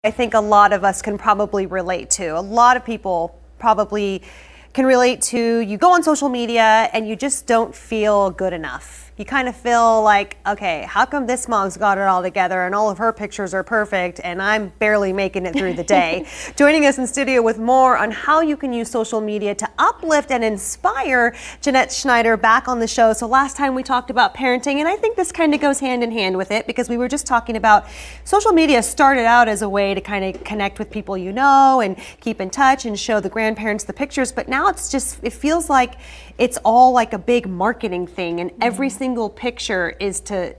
I think a lot of us can probably relate to. A lot of people probably can relate to, you go on social media and you just don't feel good enough. You kind of feel like, okay, how come this mom's got it all together and all of her pictures are perfect and I'm barely making it through the day? Joining us in studio with more on how you can use social media to uplift and inspire, Jeanette Schneider back on the show. So last time we talked about parenting, and I think this kind of goes hand in hand with it, because we were just talking about social media started out as a way to kind of connect with people you know and keep in touch and show the grandparents the pictures, but now it's just, it feels like it's all like a big marketing thing, and every single picture is to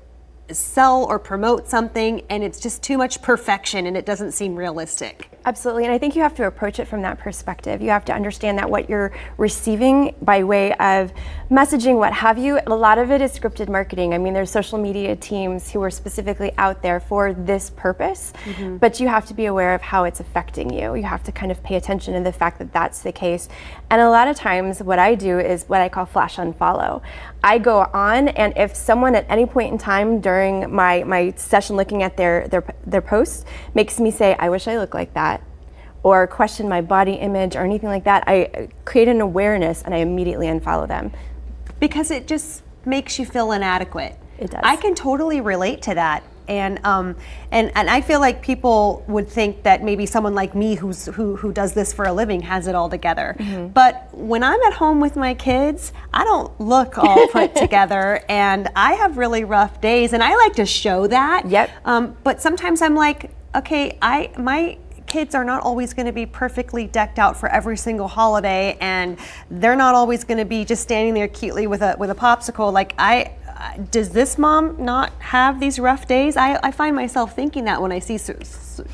sell or promote something, and it's just too much perfection and it doesn't seem realistic. Absolutely, and I think you have to approach it from that perspective. You have to understand that what you're receiving by way of messaging, what have you, a lot of it is scripted marketing. I mean, there's social media teams who are specifically out there for this purpose, but you have to be aware of how it's affecting you. You have to kind of pay attention to the fact that that's the case. And a lot of times what I do is what I call flash unfollow. I go on, and if someone at any point in time during my session looking at their post makes me say, I wish I looked like that, or question my body image or anything like that, I create an awareness and I immediately unfollow them. Because it just makes you feel inadequate. It does. I can totally relate to that. And I feel like people would think that maybe someone like me who does this for a living has it all together. But when I'm at home with my kids, I don't look all put together, and I have really rough days, and I like to show that. Yep. But sometimes I'm like, okay, my kids are not always going to be perfectly decked out for every single holiday, and they're not always going to be just standing there cutely with a popsicle. Like, does this mom not have these rough days? I find myself thinking that when I see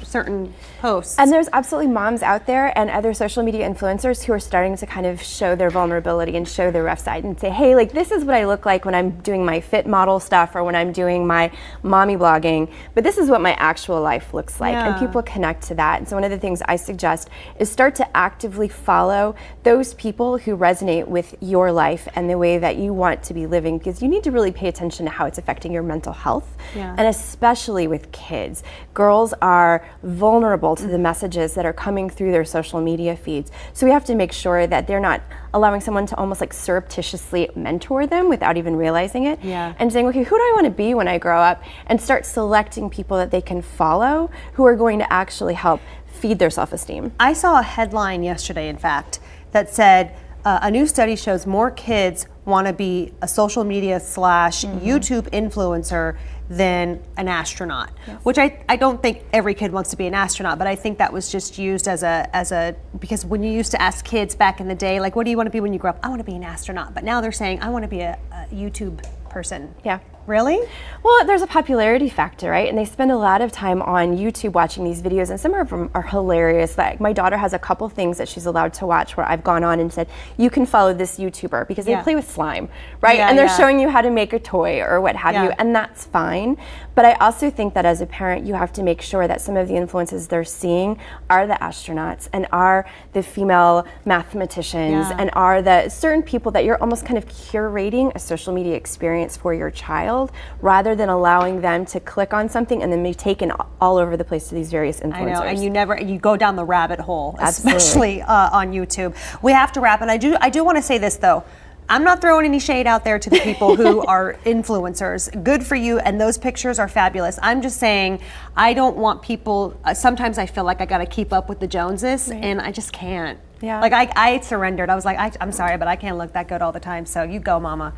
certain posts. And there's absolutely moms out there and other social media influencers who are starting to kind of show their vulnerability and show their rough side and say, hey, like, this is what I look like when I'm doing my fit model stuff or when I'm doing my mommy blogging, but this is what my actual life looks like. And people connect to that. And so one of the things I suggest is start to actively follow those people who resonate with your life and the way that you want to be living, because you need to really pay attention to how it's affecting your mental health. And especially with kids. Girls are vulnerable to the messages that are coming through their social media feeds. So we have to make sure that they're not allowing someone to almost like surreptitiously mentor them without even realizing it. And saying, okay, who do I want to be when I grow up? And start selecting people that they can follow who are going to actually help feed their self-esteem. I saw a headline yesterday, in fact, that said, a new study shows more kids want to be a social media / YouTube influencer than an astronaut, which I don't think every kid wants to be an astronaut, but I think that was just used as a because when you used to ask kids back in the day, like, what do you want to be when you grow up? I want to be an astronaut. But now they're saying, I want to be a YouTube person. Yeah. Really? Well, there's a popularity factor, right? And they spend a lot of time on YouTube watching these videos, and some of them are hilarious. Like, my daughter has a couple things that she's allowed to watch where I've gone on and said, you can follow this YouTuber, because they play with slime, right? And they're showing you how to make a toy or what have you, and that's fine. But I also think that as a parent, you have to make sure that some of the influences they're seeing are the astronauts and are the female mathematicians and are the certain people that you're almost kind of curating a social media experience for your child, rather than allowing them to click on something and then be taken all over the place to these various influencers. I know, and you go down the rabbit hole, especially on YouTube. We have to wrap, and I do want to say this though. I'm not throwing any shade out there to the people who are influencers. Good for you, and those pictures are fabulous. I'm just saying, I don't want people, sometimes I feel like I gotta keep up with the Joneses, and I just can't. Like, I surrendered. I was like, I'm sorry, but I can't look that good all the time, so you go, mama.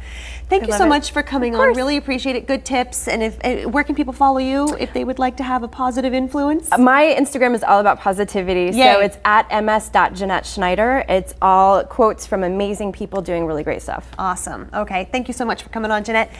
Thank you so much for coming on. Really appreciate it. Good tips. And where can people follow you if they would like to have a positive influence? My Instagram is all about positivity, so it's at ms.JeanetteSchneider. It's all quotes from amazing people doing really great stuff. Awesome. Okay, thank you so much for coming on, Jeanette.